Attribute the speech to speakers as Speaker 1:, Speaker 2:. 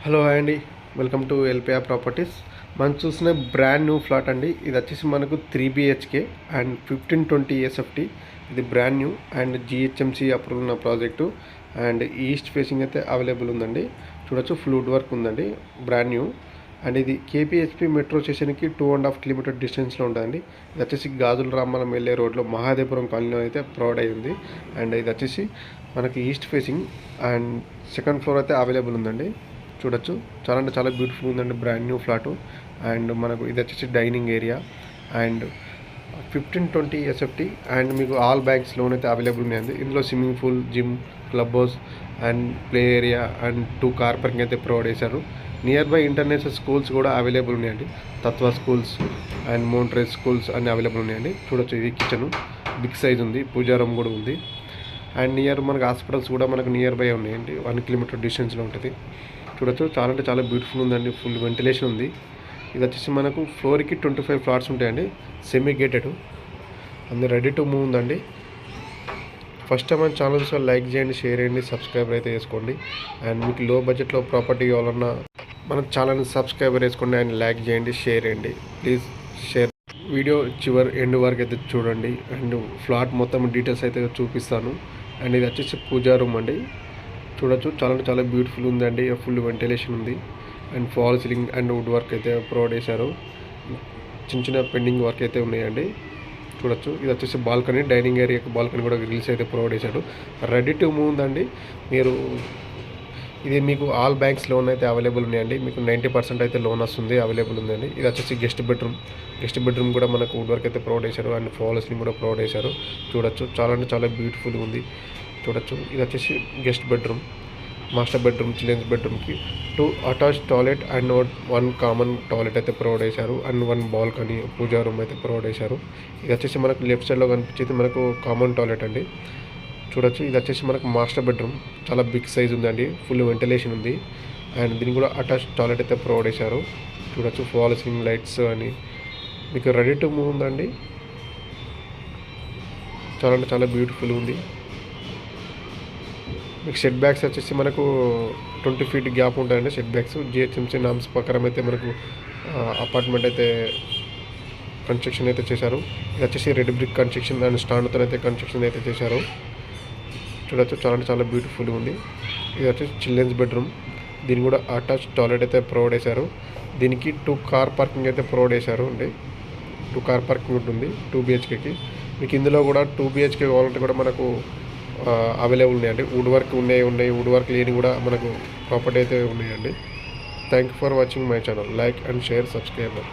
Speaker 1: Hello hi అండి. Welcome to LPR properties. మనం చూసిన బ్రాండ్ న్యూ ఫ్లాట్ అండి. ఇది వచ్చేసి మనకు 3 BHK అండ్ 1520 SFT. ఇది brand new and GHMC approval ఉన్న ప్రాజెక్టు అండ్ ఈస్ట్ ఫేసింగ్ అయితే అవైలబుల్ ఉందండి. చూడొచ్చు, ఫ్లూడ్ వర్క్ ఉందండి, బ్రాండ్ న్యూ. అండ్ ఇది KPHP మెట్రో స్టేషన్కి 2.5 కిలోమీటర్ డిస్టెన్స్లో ఉంటుందండి. ఇది వచ్చేసి గాజుల రామలం వెళ్ళే రోడ్లో మహాదేపురం కాలనీలో అయితే ప్రొవైడ్ అయ్యింది. అండ్ ఇది వచ్చేసి మనకి east facing and second floor అయితే అవైలబుల్ ఉందండి. చూడొచ్చు, చాలా అంటే చాలా బ్యూటిఫుల్ ఉందండి, బ్రాండ్ న్యూ ఫ్లాటు. అండ్ మనకు ఇది వచ్చేసి dining area and 1520 SFT and మీకు ఆల్ బ్యాంక్స్ లోన్ అయితే అవైలబుల్ ఉన్నాయండి. ఇందులో swimming pool, gym, club house and play area and 2 car parking అయితే ప్రొవైడ్ చేశారు. నియర్ బై ఇంటర్నేషనల్ స్కూల్స్ కూడా అవైలబుల్ ఉన్నాయండి. తత్వ స్కూల్స్ అండ్ మోంట్రేస్ స్కూల్స్ అన్నీ అవైలబుల్ ఉన్నాయండి. చూడొచ్చు, ఇది కిచెన్ బిగ్ సైజ్ ఉంది, పూజా రూమ్ కూడా ఉంది. అండ్ నియర్ మనకు హాస్పిటల్స్ కూడా మనకు నియర్ బై ఉన్నాయండి, 1 కిలోమీటర్ డిస్టెన్స్లో ఉంటుంది. చూడొచ్చు, చాలా అంటే చాలా బ్యూటిఫుల్ ఉందండి, ఫుల్ వెంటిలేషన్ ఉంది. ఇది వచ్చేసి మనకు ఫ్లోర్కి 25 ఫ్లాట్స్ ఉంటాయండి, సెమీ గేటెడ్. అందరు రెడీ టు మూవ్ ఉందండి. ఫస్ట్ టైం మన ఛానల్స్ లైక్ చేయండి, షేర్ చేయండి, సబ్స్క్రైబర్ అయితే చేసుకోండి. అండ్ మీకు లో బడ్జెట్లో ప్రాపర్టీ కావాలన్నా మన ఛానల్ని సబ్స్క్రైబర్ చేసుకోండి అండ్ లైక్ చేయండి, షేర్ చేయండి, ప్లీజ్ షేర్. వీడియో చివరి ఎండ్ వరకు అయితే చూడండి అండ్ ఫ్లాట్ మొత్తం డీటెయిల్స్ అయితే చూపిస్తాను. అండ్ ఇది వచ్చేసి పూజా రూమ్ అండి. చూడొచ్చు, చాలా అంటే చాలా బ్యూటిఫుల్ ఉందండి, ఫుల్ వెంటిలేషన్ ఉంది and fall ceiling and wood work అయితే ప్రొవైడ్ చేశారు. చిన్న చిన్న పెండింగ్ వర్క్ అయితే ఉన్నాయండి. చూడొచ్చు, ఇది వచ్చేసి బాల్కనీ, డైనింగ్ ఏరియాకి బాల్కనీ కూడా గ్రిల్స్ అయితే ప్రొవైడ్ చేశాడు. రెడీ టు మూవ్ ఉందండి. మీరు ఇది మీకు ఆల్ బ్యాంక్స్ లోన్ అయితే అవైలబుల్ ఉన్నాయండి. మీకు 90% అయితే లోన్ వస్తుంది, అవైలబుల్ ఉందండి. ఇది వచ్చేసి గెస్ట్ బెడ్రూమ్ కూడా మనకు వుడ్ వర్క్ అయితే ప్రొవైడ్ చేశారు అండ్ ఫాల్ సీలింగ్ కూడా ప్రొవైడ్ చేశారు. చూడొచ్చు, చాలా అంటే చాలా బ్యూటిఫుల్గా ఉంది. చూడొచ్చు, ఇది వచ్చేసి guest bedroom, master bedroom, children's బెడ్రూమ్కి 2 attach toilet and 1 common toilet అయితే ప్రొవైడ్ చేశారు అండ్ 1 బాల్కనీ, పూజా రూమ్ అయితే ప్రొవైడ్ చేశారు. ఇది వచ్చేసి మనకు లెఫ్ట్ సైడ్లో కనిపించేది మనకు కామన్ టాయిలెట్ అండి. చూడొచ్చు, ఇది వచ్చేసి మనకు మాస్టర్ బెడ్రూమ్, చాలా బిగ్ సైజ్ ఉందండి, ఫుల్ వెంటిలేషన్ ఉంది అండ్ దీనికి కూడా అటాచ్ టాయిలెట్ అయితే ప్రొవైడ్ చేశారు. చూడొచ్చు, ఫాల్ సీలింగ్ లైట్స్ అని మీకు రెడీ టు మూవ్ ఉందండి. చాలా అంటే చాలా బ్యూటిఫుల్ ఉంది. మీకు సెట్ బ్యాక్స్ వచ్చేసి మనకు 20 feet గ్యాప్ ఉంటాయండి. సెట్ బ్యాక్స్ GHMC నామ్స్ ప్రకారం అయితే మనకు అపార్ట్మెంట్ అయితే కన్స్ట్రక్షన్ అయితే చేశారు. ఇది వచ్చేసి రెడ్ బ్రిక్ కన్స్ట్రక్షన్ అండ్ స్టాండ్తో అయితే కన్స్ట్రక్షన్ అయితే చేశారు. చూడొచ్చు, చాలా అంటే చాలా బ్యూటిఫుల్ ఉంది. ఇది వచ్చేసి చిల్డ్రన్స్ బెడ్రూమ్, దీనికి కూడా అటాచ్ టాయిలెట్ అయితే ప్రొవైడ్ చేశారు. దీనికి 2 కార్ పార్కింగ్ అయితే ప్రొవైడ్ చేశారు అండి. 2 కార్ పార్కింగ్ ఉంటుంది 2 BHKకి. మీకు ఇందులో కూడా 2 BHK కావాలంటే కూడా మనకు అవైలబుల్ ఉన్నాయండి. వుడ్ వర్క్ ఉన్నాయి, వుడ్ వర్క్ లేని కూడా మనకు ప్రాపర్టీ అయితే ఉన్నాయండి. Thank you for watching my channel. Like and share, subscriber.